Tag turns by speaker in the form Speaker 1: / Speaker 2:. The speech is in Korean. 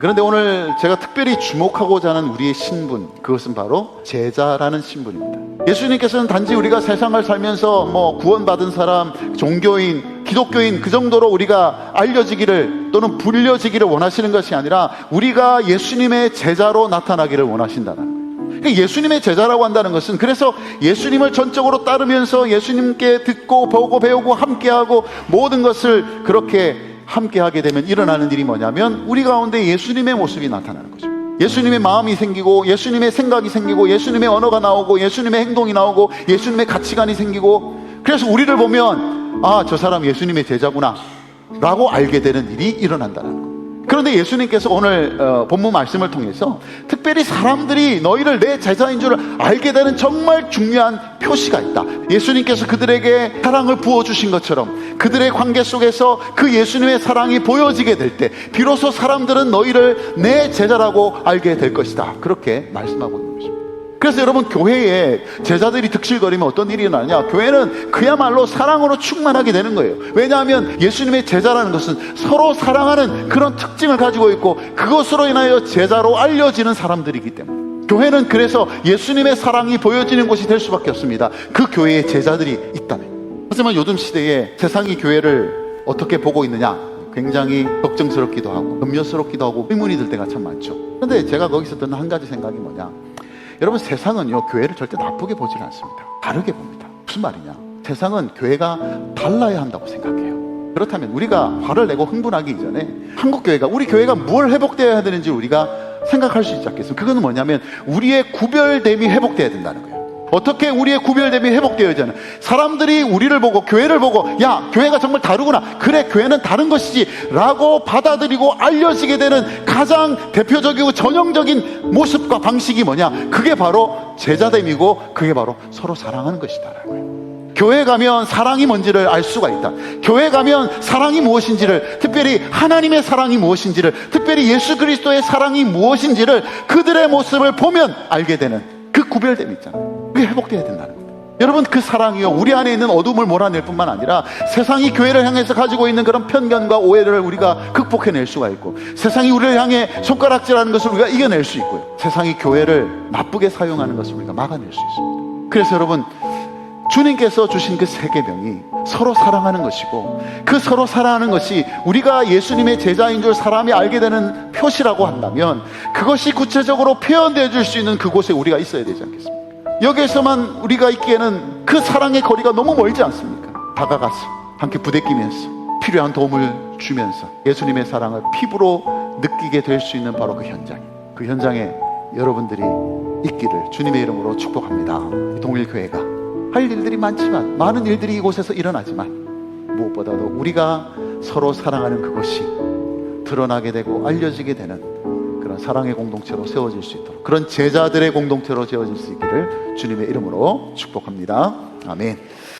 Speaker 1: 그런데 오늘 제가 특별히 주목하고자 하는 우리의 신분, 그것은 바로 제자라는 신분입니다. 예수님께서는 단지 우리가 세상을 살면서 구원받은 사람, 종교인, 기독교인 그 정도로 우리가 알려지기를 또는 불려지기를 원하시는 것이 아니라 우리가 예수님의 제자로 나타나기를 원하신다는 거예요. 그러니까 예수님의 제자라고 한다는 것은, 그래서 예수님을 전적으로 따르면서 예수님께 듣고 보고 배우고 함께하고 모든 것을 그렇게 함께하게 되면 일어나는 일이 뭐냐면 우리 가운데 예수님의 모습이 나타나는 거죠. 예수님의 마음이 생기고 예수님의 생각이 생기고 예수님의 언어가 나오고 예수님의 행동이 나오고 예수님의 가치관이 생기고, 그래서 우리를 보면 아, 저 사람 예수님의 제자구나 라고 알게 되는 일이 일어난다는 거예요. 그런데 예수님께서 오늘 본문 말씀을 통해서 특별히 사람들이 너희를 내 제자인 줄 알게 되는 정말 중요한 표시가 있다. 예수님께서 그들에게 사랑을 부어주신 것처럼 그들의 관계 속에서 그 예수님의 사랑이 보여지게 될 때 비로소 사람들은 너희를 내 제자라고 알게 될 것이다. 그렇게 말씀하고 있는 것입니다. 그래서 여러분, 교회에 제자들이 득실거리면 어떤 일이 일어나냐? 교회는 그야말로 사랑으로 충만하게 되는 거예요. 왜냐하면 예수님의 제자라는 것은 서로 사랑하는 그런 특징을 가지고 있고 그것으로 인하여 제자로 알려지는 사람들이기 때문에 교회는 그래서 예수님의 사랑이 보여지는 곳이 될 수밖에 없습니다. 그 교회에 제자들이 있다면. 하지만 요즘 시대에 세상이 교회를 어떻게 보고 있느냐? 굉장히 걱정스럽기도 하고 염려스럽기도 하고 의문이 들 때가 참 많죠. 그런데 제가 거기서 드는 한 가지 생각이 뭐냐? 여러분, 세상은요 교회를 절대 나쁘게 보지는 않습니다. 다르게 봅니다. 무슨 말이냐? 세상은 교회가 달라야 한다고 생각해요. 그렇다면 우리가 화를 내고 흥분하기 이전에 한국 교회가, 우리 교회가 뭘 회복되어야 되는지 우리가 생각할 수 있지 않겠습니까? 그거는 뭐냐면 우리의 구별됨이 회복되어야 된다는 거예요. 어떻게 우리의 구별됨이 회복되어야 하냐? 사람들이 우리를 보고 교회를 보고 야, 교회가 정말 다르구나, 그래 교회는 다른 것이지 라고 받아들이고 알려지게 되는 가장 대표적이고 전형적인 모습과 방식이 뭐냐? 그게 바로 제자됨이고 그게 바로 서로 사랑하는 것이다라는 거예요. 교회 가면 사랑이 뭔지를 알 수가 있다. 교회 가면 사랑이 무엇인지를, 특별히 하나님의 사랑이 무엇인지를, 특별히 예수 그리스도의 사랑이 무엇인지를 그들의 모습을 보면 알게 되는 그 구별됨이 있잖아요. 그게 회복되어야 된다는 겁니다. 여러분, 그 사랑이요 우리 안에 있는 어둠을 몰아낼 뿐만 아니라 세상이 교회를 향해서 가지고 있는 그런 편견과 오해를 우리가 극복해낼 수가 있고, 세상이 우리를 향해 손가락질하는 것을 우리가 이겨낼 수 있고요, 세상이 교회를 나쁘게 사용하는 것을 우리가 막아낼 수 있습니다. 그래서 여러분, 주님께서 주신 그 세 계명이 서로 사랑하는 것이고, 그 서로 사랑하는 것이 우리가 예수님의 제자인 줄 사람이 알게 되는 표시라고 한다면 그것이 구체적으로 표현되어 줄 수 있는 그곳에 우리가 있어야 되지 않겠습니까? 여기에서만 우리가 있기에는 그 사랑의 거리가 너무 멀지 않습니까? 다가가서 함께 부대끼면서 필요한 도움을 주면서 예수님의 사랑을 피부로 느끼게 될 수 있는 바로 그 현장에 여러분들이 있기를 주님의 이름으로 축복합니다. 동일교회가 할 일들이 많지만, 많은 일들이 이곳에서 일어나지만 무엇보다도 우리가 서로 사랑하는 그것이 드러나게 되고 알려지게 되는 그런 사랑의 공동체로 세워질 수 있도록, 그런 제자들의 공동체로 세워질 수 있기를 주님의 이름으로 축복합니다. 아멘.